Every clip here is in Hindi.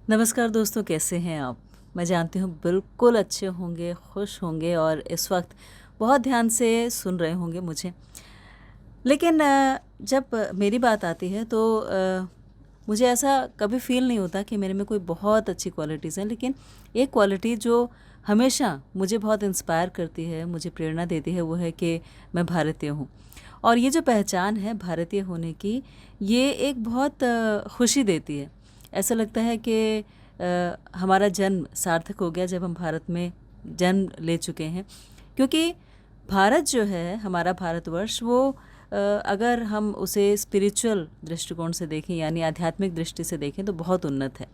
नमस्कार दोस्तों, कैसे हैं आप? मैं जानती हूँ बिल्कुल अच्छे होंगे, खुश होंगे और इस वक्त बहुत ध्यान से सुन रहे होंगे मुझे। लेकिन जब मेरी बात आती है तो मुझे ऐसा कभी फ़ील नहीं होता कि मेरे में कोई बहुत अच्छी क्वालिटीज़ हैं, लेकिन एक क्वालिटी जो हमेशा मुझे बहुत इंस्पायर करती है, मुझे प्रेरणा देती है, वो है कि मैं भारतीय हूँ। और ये जो पहचान है भारतीय होने की, ये एक बहुत खुशी देती है। ऐसा लगता है कि हमारा जन्म सार्थक हो गया जब हम भारत में जन्म ले चुके हैं, क्योंकि भारत जो है, हमारा भारतवर्ष, वो अगर हम उसे स्पिरिचुअल दृष्टिकोण से देखें, यानी आध्यात्मिक दृष्टि से देखें, तो बहुत उन्नत है।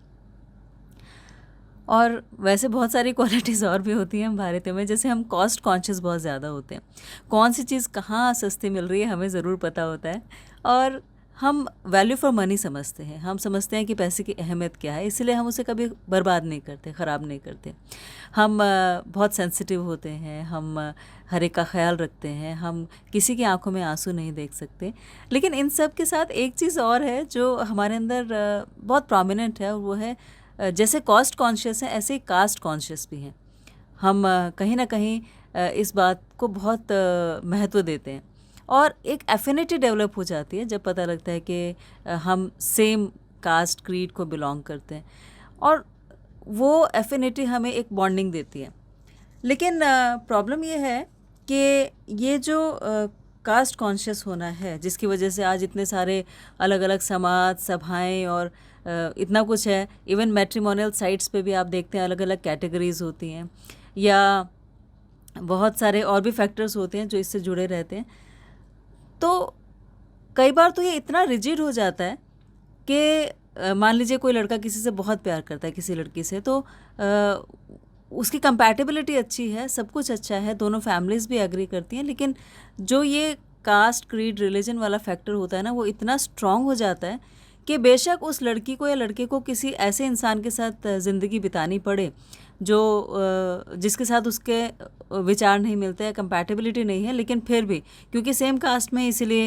और वैसे बहुत सारी क्वालिटीज़ और भी होती हैं हम भारतीयों में, जैसे हम कॉस्ट कॉन्शियस बहुत ज़्यादा होते हैं। कौन सी चीज़ कहाँ सस्ती मिल रही है हमें ज़रूर पता होता है। और हम वैल्यू फॉर मनी समझते हैं, हम समझते हैं कि पैसे की अहमियत क्या है, इसलिए हम उसे कभी बर्बाद नहीं करते, ख़राब नहीं करते। हम बहुत सेंसिटिव होते हैं, हम हर एक का ख्याल रखते हैं, हम किसी की आंखों में आंसू नहीं देख सकते। लेकिन इन सब के साथ एक चीज़ और है जो हमारे अंदर बहुत प्रोमिनेंट है, और वो है जैसे कॉस्ट कॉन्शियस है, ऐसे ही कास्ट कॉन्शियस भी हैं। हम कहीं ना कहीं इस बात को बहुत महत्व देते हैं, और एक एफिनिटी डेवलप हो जाती है जब पता लगता है कि हम सेम कास्ट क्रीड को बिलोंग करते हैं, और वो एफिनिटी हमें एक बॉन्डिंग देती है। लेकिन प्रॉब्लम ये है कि ये जो कास्ट कॉन्शियस होना है, जिसकी वजह से आज इतने सारे अलग अलग समाज सभाएं और इतना कुछ है, इवन मैट्रिमोनियल साइट्स पे भी आप देखते हैं अलग अलग कैटेगरीज होती हैं, या बहुत सारे और भी फैक्टर्स होते हैं जो इससे जुड़े रहते हैं। तो कई बार तो ये इतना रिजिड हो जाता है कि मान लीजिए कोई लड़का किसी से बहुत प्यार करता है, किसी लड़की से, तो उसकी कंपैटिबिलिटी अच्छी है, सब कुछ अच्छा है, दोनों फैमिलीज़ भी एग्री करती हैं, लेकिन जो ये कास्ट क्रीड रिलीजन वाला फैक्टर होता है ना, वो इतना स्ट्रांग हो जाता है कि बेशक उस लड़की को या लड़के को किसी ऐसे इंसान के साथ ज़िंदगी बितानी पड़े जो जिसके साथ उसके विचार नहीं मिलते या कंपैटिबिलिटी नहीं है, लेकिन फिर भी क्योंकि सेम कास्ट में, इसीलिए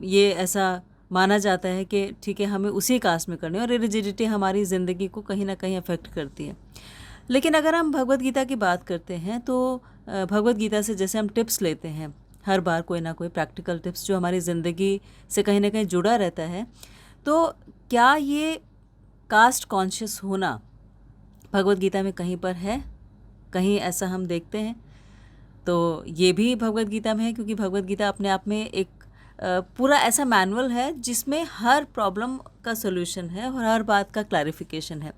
ये ऐसा माना जाता है कि ठीक है, हमें उसी कास्ट में करनी है, और ये रिजिडिटी हमारी ज़िंदगी को कहीं ना कहीं अफेक्ट करती है। लेकिन अगर हम भगवत गीता की बात करते हैं तो भगवत गीता से जैसे हम टिप्स लेते हैं, हर बार कोई ना कोई प्रैक्टिकल टिप्स जो हमारी ज़िंदगी से कहीं ना कहीं जुड़ा रहता है, तो क्या ये कास्ट कॉन्शियस होना भगवत गीता में कहीं पर है? कहीं ऐसा हम देखते हैं? तो ये भी भगवत गीता में है, क्योंकि भगवत गीता अपने आप में एक पूरा ऐसा मैनुअल है जिसमें हर प्रॉब्लम का सॉल्यूशन है और हर बात का क्लैरिफिकेशन है।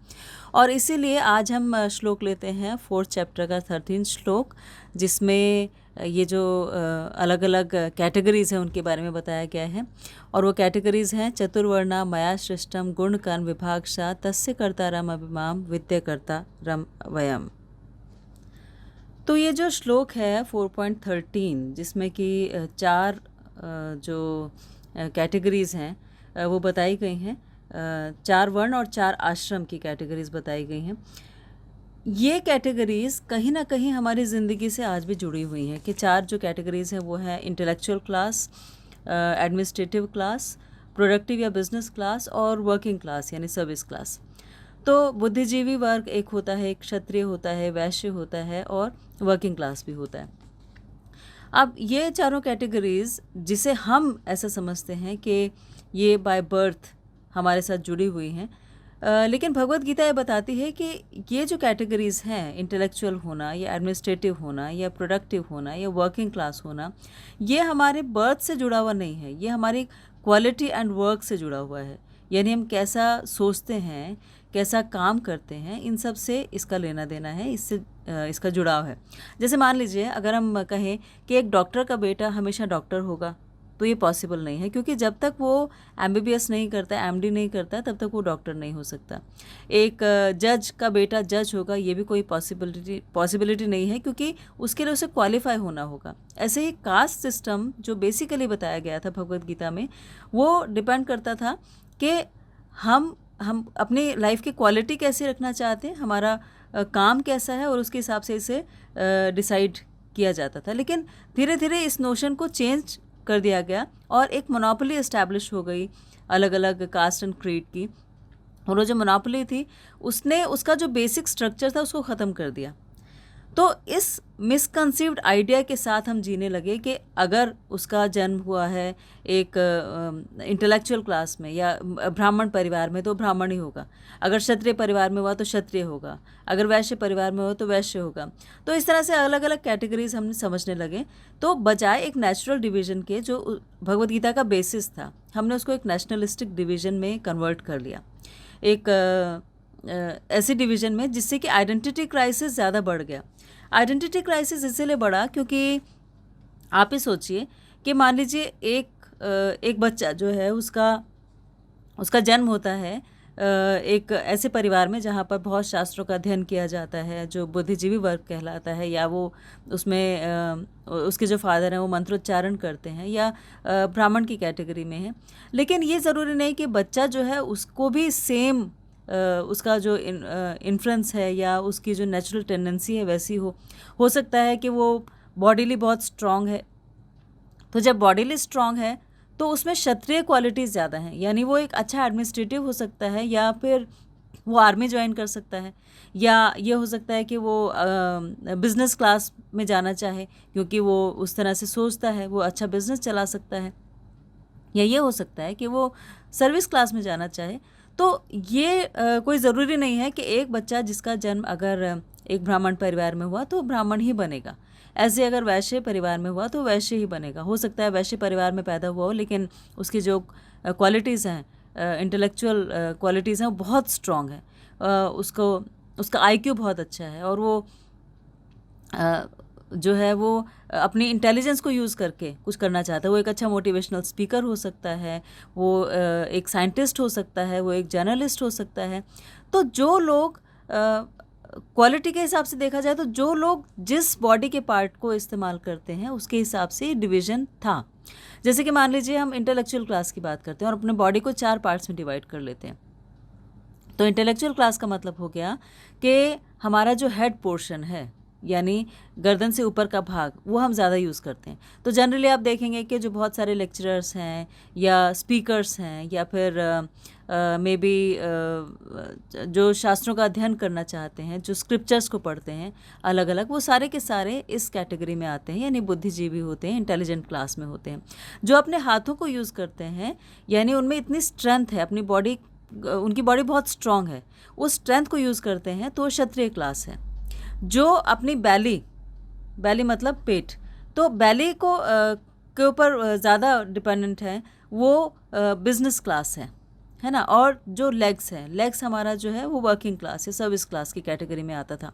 और इसीलिए आज हम श्लोक लेते हैं 4th चैप्टर का 13 श्लोक, जिसमें ये जो अलग अलग कैटेगरीज़ हैं उनके बारे में बताया गया है। और वो कैटेगरीज़ हैं: चतुर्वर्णा मया सृष्टम गुण कर्म विभागशा तस्य कर्तारम अभिमाम विद्यकर्ता रम वयम। तो ये जो श्लोक है 4.13, जिसमें कि चार जो कैटेगरीज़ हैं वो बताई गई हैं, 4 वर्ण और 4 आश्रम की कैटेगरीज़ बताई गई हैं। ये कैटेगरीज़ कहीं ना कहीं हमारी ज़िंदगी से आज भी जुड़ी हुई हैं, कि 4 जो कैटेगरीज़ हैं वो है intellectual class, administrative class, productive या बिजनेस क्लास, और वर्किंग क्लास यानी सर्विस क्लास। तो बुद्धिजीवी वर्ग एक होता है, एक क्षत्रिय होता है, वैश्य होता है, और वर्किंग क्लास भी होता है। अब ये चारों कैटेगरीज़, जिसे हम ऐसा समझते हैं कि ये बाय बर्थ हमारे साथ जुड़ी हुई हैं, लेकिन भगवत गीता ये बताती है कि ये जो कैटेगरीज़ हैं, इंटेलेक्चुअल होना या एडमिनिस्ट्रेटिव होना या प्रोडक्टिव होना या वर्किंग क्लास होना, ये हमारे बर्थ से जुड़ा हुआ नहीं है, ये हमारी क्वालिटी एंड वर्क से जुड़ा हुआ है। यानी हम कैसा सोचते हैं, कैसा काम करते हैं, इन सब से इसका लेना देना है, इससे इसका जुड़ाव है। जैसे मान लीजिए अगर हम कहें कि एक डॉक्टर का बेटा हमेशा डॉक्टर होगा, तो ये पॉसिबल नहीं है, क्योंकि जब तक वो एमबीबीएस नहीं करता, एमडी नहीं करता, तब तक वो डॉक्टर नहीं हो सकता। एक जज का बेटा जज होगा, ये भी कोई पॉसिबिलिटी नहीं है, क्योंकि उसके लिए उसे क्वालिफाई होना होगा। ऐसे ही कास्ट सिस्टम जो बेसिकली बताया गया था भगवत गीता में, वो डिपेंड करता था कि हम अपनी लाइफ की क्वालिटी कैसे रखना चाहते हैं, हमारा काम कैसा है, और उसके हिसाब से इसे डिसाइड किया जाता था। लेकिन धीरे धीरे इस नोशन को चेंज कर दिया गया और एक मोनोपोली इस्टेब्लिश हो गई अलग अलग कास्ट एंड क्रीड की। और वो जो मोनोपोली थी उसने उसका जो बेसिक स्ट्रक्चर था उसको ख़त्म कर दिया। तो इस मिसकंसीव्ड आइडिया के साथ हम जीने लगे कि अगर उसका जन्म हुआ है एक इंटेलेक्चुअल क्लास में या ब्राह्मण परिवार में तो ब्राह्मण ही होगा, अगर क्षत्रिय परिवार में हुआ तो क्षत्रिय होगा, अगर वैश्य परिवार में हो तो वैश्य होगा। तो इस तरह से अलग अलग कैटेगरीज हमने समझने लगे। तो बजाय एक नेचुरल डिवीज़न के जो भगवद गीता का बेसिस था, हमने उसको एक नेशनलिस्टिक डिवीज़न में कन्वर्ट कर लिया, एक ऐसी डिवीज़न में जिससे कि आइडेंटिटी क्राइसिस ज़्यादा बढ़ गया। आइडेंटिटी क्राइसिस इसीलिए बढ़ा क्योंकि आप ही सोचिए कि मान लीजिए एक बच्चा जो है उसका जन्म होता है एक ऐसे परिवार में जहाँ पर बहुत शास्त्रों का अध्ययन किया जाता है, जो बुद्धिजीवी वर्ग कहलाता है, या वो उसमें उसके जो फादर हैं वो मंत्रोच्चारण करते हैं, या ब्राह्मण की कैटेगरी में है। लेकिन ये ज़रूरी नहीं कि बच्चा जो है उसको भी सेम उसका जो इन्फ्लुएंस है या उसकी जो नेचुरल टेंडेंसी है वैसी हो सकता है कि वो बॉडीली बहुत स्ट्रांग है। तो जब बॉडीली स्ट्रांग है तो उसमें क्षत्रिय क्वालिटीज़ ज़्यादा हैं, यानी वो एक अच्छा एडमिनिस्ट्रेटिव हो सकता है, या फिर वो आर्मी ज्वाइन कर सकता है, या ये हो सकता है कि वो बिज़नेस क्लास में जाना चाहे क्योंकि वो उस तरह से सोचता है, वो अच्छा बिज़नेस चला सकता है, या ये हो सकता है कि वो सर्विस क्लास में जाना चाहे। तो ये कोई ज़रूरी नहीं है कि एक बच्चा जिसका जन्म अगर एक ब्राह्मण परिवार में हुआ तो ब्राह्मण ही बनेगा, ऐसे अगर वैश्य परिवार में हुआ तो वैश्य ही बनेगा। हो सकता है वैश्य परिवार में पैदा हुआ हो लेकिन उसकी जो क्वालिटीज़ हैं, इंटेलेक्चुअल क्वालिटीज़ हैं, वो बहुत स्ट्रॉन्ग है, उसका आईक्यू बहुत अच्छा है, और वो जो है वो अपनी इंटेलिजेंस को यूज़ करके कुछ करना चाहता है। वो एक अच्छा मोटिवेशनल स्पीकर हो सकता है, वो एक साइंटिस्ट हो सकता है, वो एक जर्नलिस्ट हो सकता है। तो जो लोग क्वालिटी के हिसाब से देखा जाए तो जो लोग जिस बॉडी के पार्ट को इस्तेमाल करते हैं उसके हिसाब से डिवीज़न था। जैसे कि मान लीजिए हम इंटेलेक्चुअल क्लास की बात करते हैं और अपने बॉडी को 4 पार्ट्स में डिवाइड कर लेते हैं। तो इंटेलेक्चुअल क्लास का मतलब हो गया कि हमारा जो हेड पोर्शन है, यानी गर्दन से ऊपर का भाग, वो हम ज़्यादा यूज़ करते हैं। तो जनरली आप देखेंगे कि जो बहुत सारे लेक्चरर्स हैं या स्पीकर्स हैं या फिर मे बी जो शास्त्रों का अध्ययन करना चाहते हैं, जो स्क्रिप्चर्स को पढ़ते हैं अलग अलग, वो सारे के सारे इस कैटेगरी में आते हैं, यानी बुद्धिजीवी होते हैं, इंटेलिजेंट क्लास में होते हैं। जो अपने हाथों को यूज़ करते हैं, यानी उनमें इतनी स्ट्रेंथ है, अपनी बॉडी, उनकी बॉडी बहुत स्ट्रांग है, उस स्ट्रेंथ को यूज़ करते हैं, तो क्षत्रिय क्लास है। जो अपनी बैली मतलब पेट, तो बैली को के ऊपर ज़्यादा डिपेंडेंट है, वो बिजनेस क्लास है ना। और जो लेग्स हमारा जो है वो वर्किंग क्लास या सर्विस क्लास की कैटेगरी में आता था,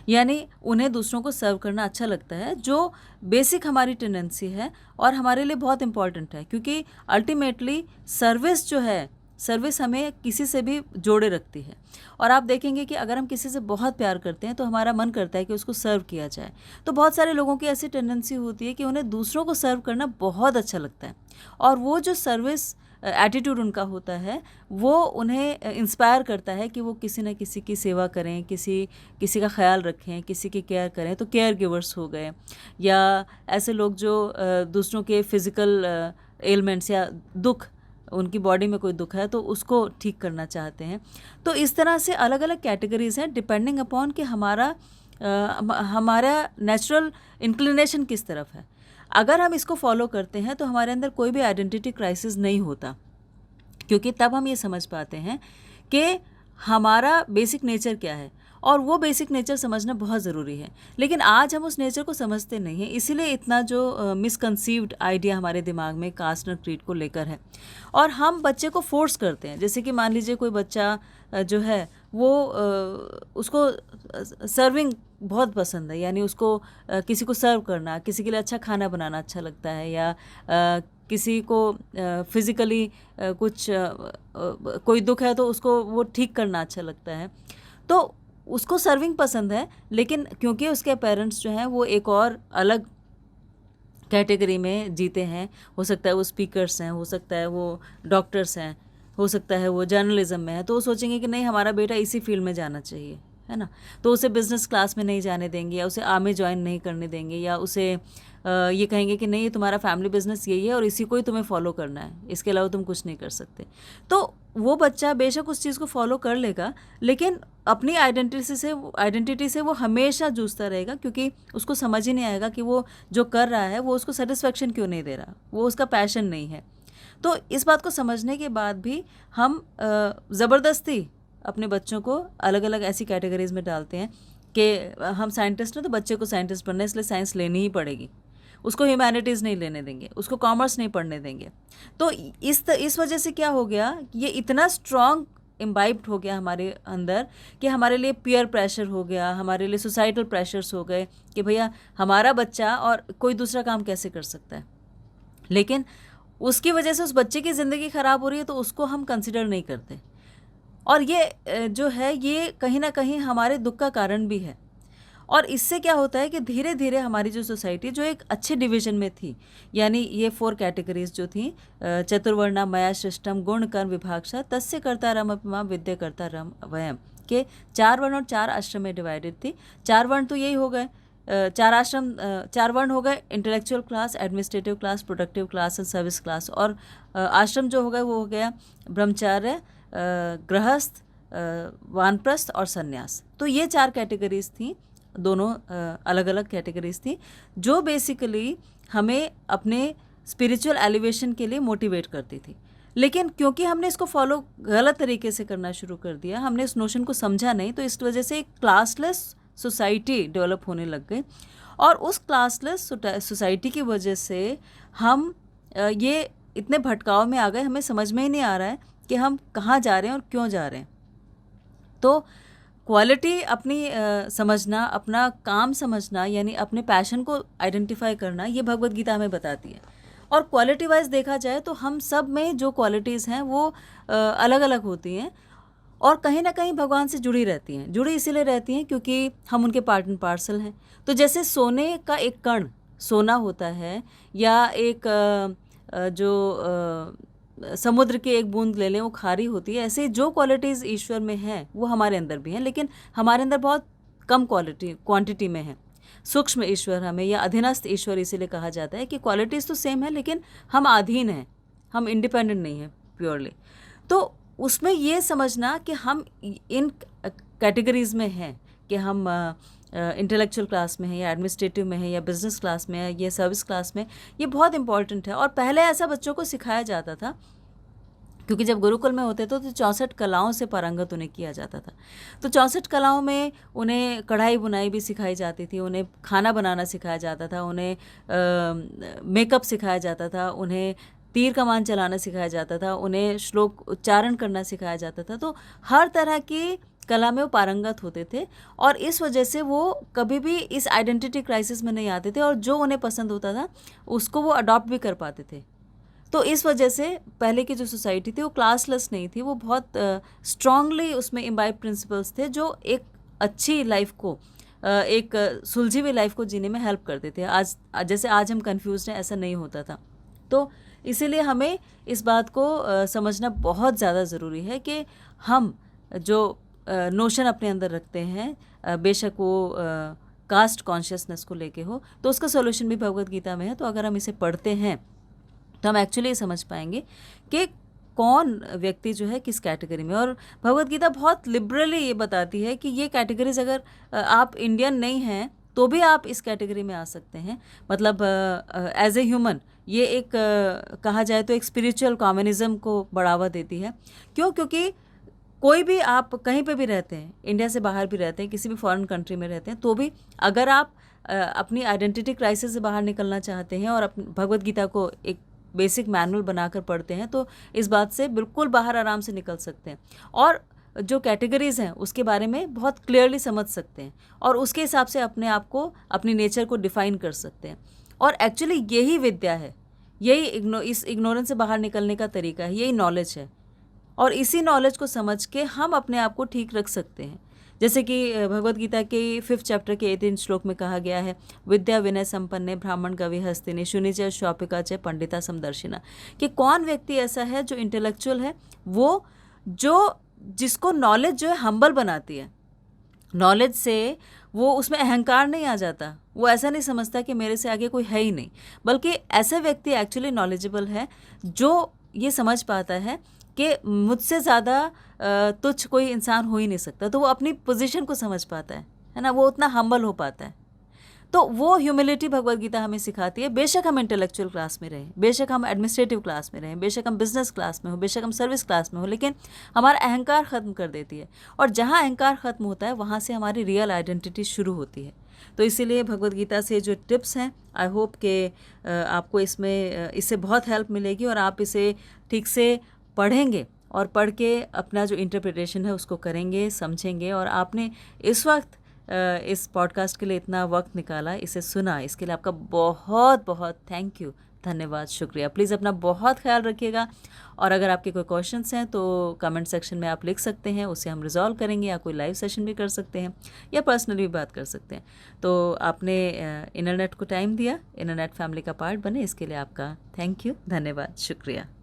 यानी उन्हें दूसरों को सर्व करना अच्छा लगता है, जो बेसिक हमारी टेंडेंसी है और हमारे लिए बहुत इंपॉर्टेंट है, क्योंकि अल्टीमेटली सर्विस जो है, सर्विस हमें किसी से भी जोड़े रखती है। और आप देखेंगे कि अगर हम किसी से बहुत प्यार करते हैं तो हमारा मन करता है कि उसको सर्व किया जाए। तो बहुत सारे लोगों की ऐसी टेंडेंसी होती है कि उन्हें दूसरों को सर्व करना बहुत अच्छा लगता है, और वो जो सर्विस एटीट्यूड उनका होता है वो उन्हें इंस्पायर करता है कि वो किसी न किसी की सेवा करें, किसी का ख्याल रखें, किसी की केयर करें। तो केयर गिवर्स हो गए, या ऐसे लोग जो दूसरों के फिज़िकल एलिमेंट्स या दुख, उनकी बॉडी में कोई दुख है तो उसको ठीक करना चाहते हैं। तो इस तरह से अलग अलग कैटेगरीज हैं डिपेंडिंग अपॉन कि हमारा नेचुरल इंक्लिनेशन किस तरफ है। अगर हम इसको फॉलो करते हैं तो हमारे अंदर कोई भी आइडेंटिटी क्राइसिस नहीं होता, क्योंकि तब हम ये समझ पाते हैं कि हमारा बेसिक नेचर क्या है, और वो बेसिक नेचर समझना बहुत ज़रूरी है। लेकिन आज हम उस नेचर को समझते नहीं हैं, इसीलिए इतना जो मिसकंसीव्ड आइडिया हमारे दिमाग में कास्ट और क्रीड को लेकर है, और हम बच्चे को फोर्स करते हैं। जैसे कि मान लीजिए कोई बच्चा जो है वो उसको सर्विंग बहुत पसंद है, यानी उसको किसी को सर्व करना, किसी के लिए अच्छा खाना बनाना अच्छा लगता है, या किसी को फिज़िकली कुछ कोई दुख है तो उसको वो ठीक करना अच्छा लगता है, तो उसको सर्विंग पसंद है। लेकिन क्योंकि उसके पेरेंट्स जो हैं वो एक और अलग कैटेगरी में जीते हैं, हो सकता है वो स्पीकर्स हैं, हो सकता है वो डॉक्टर्स हैं, हो सकता है वो जर्नलिज्म में है, तो वो सोचेंगे कि नहीं हमारा बेटा इसी फील्ड में जाना चाहिए, है ना। तो उसे बिज़नेस क्लास में नहीं जाने देंगे, या उसे आर्मी ज्वाइन नहीं करने देंगे, या उसे ये कहेंगे कि नहीं, ये तुम्हारा फैमिली बिजनेस यही है और इसी को ही तुम्हें फॉलो करना है, इसके अलावा तुम कुछ नहीं कर सकते। तो वो बच्चा बेशक उस चीज़ को फॉलो कर लेगा, लेकिन अपनी आइडेंटिटी से वो हमेशा जूझता रहेगा, क्योंकि उसको समझ ही नहीं आएगा कि वो जो कर रहा है वो उसको सेटिस्फेक्शन क्यों नहीं दे रहा, वो उसका पैशन नहीं है। तो इस बात को समझने के बाद भी हम ज़बरदस्ती अपने बच्चों को अलग अलग ऐसी कैटेगरीज़ में डालते हैं कि हम साइंटिस्ट हैं तो बच्चे को साइंटिस्ट बनना है, इसलिए साइंस लेनी ही पड़ेगी, उसको ह्यूमैनिटीज़ नहीं लेने देंगे, उसको कॉमर्स नहीं पढ़ने देंगे। तो इस वजह से क्या हो गया, ये इतना स्ट्रॉन्ग इम्बाइब्ड हो गया हमारे अंदर कि हमारे लिए पीयर प्रेशर हो गया, हमारे लिए सोसाइटल प्रेशर्स हो गए कि भैया हमारा बच्चा और कोई दूसरा काम कैसे कर सकता है। लेकिन उसकी वजह से उस बच्चे की ज़िंदगी ख़राब हो रही है तो उसको हम कंसिडर नहीं करते, और ये जो है ये कहीं ना कहीं हमारे दुख का कारण भी है। और इससे क्या होता है कि धीरे धीरे हमारी जो सोसाइटी जो एक अच्छे डिवीजन में थी, यानी ये 4 कैटेगरीज जो थी, चतुर्वर्णा मया सृष्टम गुण कर्म विभागशः तस्य कर्ता रम अपमा विद्या कर्ता रम वयम, के 4 वर्ण और 4 आश्रम में डिवाइडेड थी। 4 वर्ण तो यही हो गए, 4 वर्ण हो गए, intellectual class, administrative class, productive class and service class. और आश्रम जो हो गए वो हो गया ब्रह्मचार्य, गृहस्थ, वानप्रस्थ और सन्यास। तो ये 4 कैटेगरीज थी, दोनों अलग अलग कैटेगरीज थी, जो बेसिकली हमें अपने स्पिरिचुअल एलिवेशन के लिए मोटिवेट करती थी। लेकिन क्योंकि हमने इसको फॉलो गलत तरीके से करना शुरू कर दिया, हमने इस नोशन को समझा नहीं, तो इस वजह से एक क्लासलेस सोसाइटी डेवलप होने लग गई। और उस क्लासलेस सोसाइटी की वजह से हम ये इतने भटकाव में आ गए, हमें समझ में ही नहीं आ रहा है कि हम कहाँ जा रहे हैं और क्यों जा रहे हैं। तो क्वालिटी अपनी समझना, अपना काम समझना, यानी अपने पैशन को आइडेंटिफाई करना, ये भगवत गीता हमें बताती है। और क्वालिटी वाइज देखा जाए तो हम सब में जो क्वालिटीज़ हैं वो अलग अलग होती हैं और कहीं ना कहीं भगवान से जुड़ी रहती हैं। जुड़ी इसीलिए रहती हैं क्योंकि हम उनके पार्ट एंड पार्सल हैं। तो जैसे सोने का एक कण सोना होता है, या एक समुद्र की एक बूंद ले लें वो खारी होती है, ऐसे जो क्वालिटीज़ ईश्वर में हैं वो हमारे अंदर भी हैं, लेकिन हमारे अंदर बहुत कम क्वांटिटी में है। सूक्ष्म ईश्वर हमें, या अधीनस्थ ईश्वर इसीलिए कहा जाता है कि क्वालिटीज़ तो सेम है लेकिन हम अधीन हैं, हम इंडिपेंडेंट नहीं हैं प्योरली। तो उसमें ये समझना कि हम इन कैटेगरीज़ में हैं, कि हम इंटेलेक्चुअल क्लास में है, या एडमिनिस्ट्रेटिव में है, या बिजनेस क्लास में है, या सर्विस क्लास में, ये बहुत इंपॉर्टेंट है। और पहले ऐसा बच्चों को सिखाया जाता था, क्योंकि जब गुरुकुल में होते थे तो 64 कलाओं से पारंगत उन्हें किया जाता था। तो 64 कलाओं में उन्हें कढ़ाई बुनाई भी सिखाई जाती थी, उन्हें खाना बनाना सिखाया जाता था, उन्हें मेकअप सिखाया जाता था, उन्हें तीर कमान चलाना सिखाया जाता था, उन्हें श्लोक उच्चारण करना सिखाया जाता था। तो हर तरह की कला में वो पारंगत होते थे, और इस वजह से वो कभी भी इस आइडेंटिटी क्राइसिस में नहीं आते थे, और जो उन्हें पसंद होता था उसको वो अडॉप्ट भी कर पाते थे। तो इस वजह से पहले की जो सोसाइटी थी वो क्लासलेस नहीं थी, वो बहुत स्ट्रांगली उसमें इम्बाइब प्रिंसिपल्स थे जो एक अच्छी लाइफ को, एक सुलझी हुई लाइफ को जीने में हेल्प करते थे। आज जैसे आज हम कंफ्यूज हैं, ऐसा नहीं होता था। तो इसीलिए हमें इस बात को समझना बहुत ज़्यादा ज़रूरी है कि हम जो नोशन अपने अंदर रखते हैं, बेशक वो कास्ट कॉन्शियसनेस को लेके हो, तो उसका सॉल्यूशन भी भगवत गीता में है। तो अगर हम इसे पढ़ते हैं तो हम एक्चुअली समझ पाएंगे कि कौन व्यक्ति जो है किस कैटेगरी में। और भगवत गीता बहुत लिबरली ये बताती है कि ये कैटेगरीज, अगर आप इंडियन नहीं हैं तो भी आप इस कैटेगरी में आ सकते हैं। मतलब एज ए ह्यूमन ये एक कहा जाए तो एक स्पिरिचुअल कम्युनिज्म को बढ़ावा देती है। क्यों? क्योंकि कोई भी, आप कहीं पे भी रहते हैं, इंडिया से बाहर भी रहते हैं, किसी भी फॉरेन कंट्री में रहते हैं, तो भी अगर आप अपनी आइडेंटिटी क्राइसिस से बाहर निकलना चाहते हैं और भगवत गीता को एक बेसिक मैनुअल बनाकर पढ़ते हैं, तो इस बात से बिल्कुल बाहर आराम से निकल सकते हैं, और जो कैटेगरीज़ हैं उसके बारे में बहुत क्लियरली समझ सकते हैं, और उसके हिसाब से अपने आप को, अपनी नेचर को डिफ़ाइन कर सकते हैं। और एक्चुअली यही विद्या है, यही इस इग्नोरेंस से बाहर निकलने का तरीका है, यही नॉलेज है। और इसी नॉलेज को समझ के हम अपने आप को ठीक रख सकते हैं। जैसे कि भगवत गीता के 5th चैप्टर के 18 श्लोक में कहा गया है, विद्या विनय संपन्ने ब्राह्मण गवि हस्तिनी शुनि च शौपिका च पंडिता समदर्शिना, कि कौन व्यक्ति ऐसा है जो इंटेलेक्चुअल है, वो जिसको नॉलेज जो है हम्बल बनाती है। नॉलेज से वो उसमें अहंकार नहीं आ जाता, वो ऐसा नहीं समझता कि मेरे से आगे कोई है ही नहीं, बल्कि ऐसा व्यक्ति एक्चुअली नॉलेजेबल है जो ये समझ पाता है कि मुझसे ज़्यादा तुच्छ कोई इंसान हो ही नहीं सकता। तो वो अपनी पोजीशन को समझ पाता है ना, वो उतना हम्बल हो पाता है। तो वो ह्यूमिलिटी भगवद गीता हमें सिखाती है। बेशक हम इंटेलेक्चुअल क्लास में रहें, बेशक हम एडमिनिस्ट्रेटिव क्लास में रहें, बेशक हम बिजनेस क्लास में हो, बेशक हम सर्विस क्लास में हो, लेकिन हमारा अहंकार ख़त्म कर देती है। और जहाँ अहंकार ख़त्म होता है वहाँ से हमारी रियल आइडेंटिटी शुरू होती है। तो इसीलिए भगवद गीता से जो टिप्स हैं, आई होप कि आपको इससे बहुत हेल्प मिलेगी और आप इसे ठीक से पढ़ेंगे और पढ़ के अपना जो इंटरप्रिटेशन है उसको करेंगे, समझेंगे। और आपने इस वक्त इस पॉडकास्ट के लिए इतना वक्त निकाला, इसे सुना, इसके लिए आपका बहुत बहुत थैंक यू, धन्यवाद, शुक्रिया। प्लीज़ अपना बहुत ख्याल रखिएगा। और अगर आपके कोई क्वेश्चंस हैं तो कमेंट सेक्शन में आप लिख सकते हैं, उसे हम रिजॉल्व करेंगे, या कोई लाइव सेशन भी कर सकते हैं या पर्सनली भी बात कर सकते हैं। तो आपने इंटरनेट को टाइम दिया, इंटरनेट फैमिली का पार्ट बने, इसके लिए आपका थैंक यू, धन्यवाद, शुक्रिया।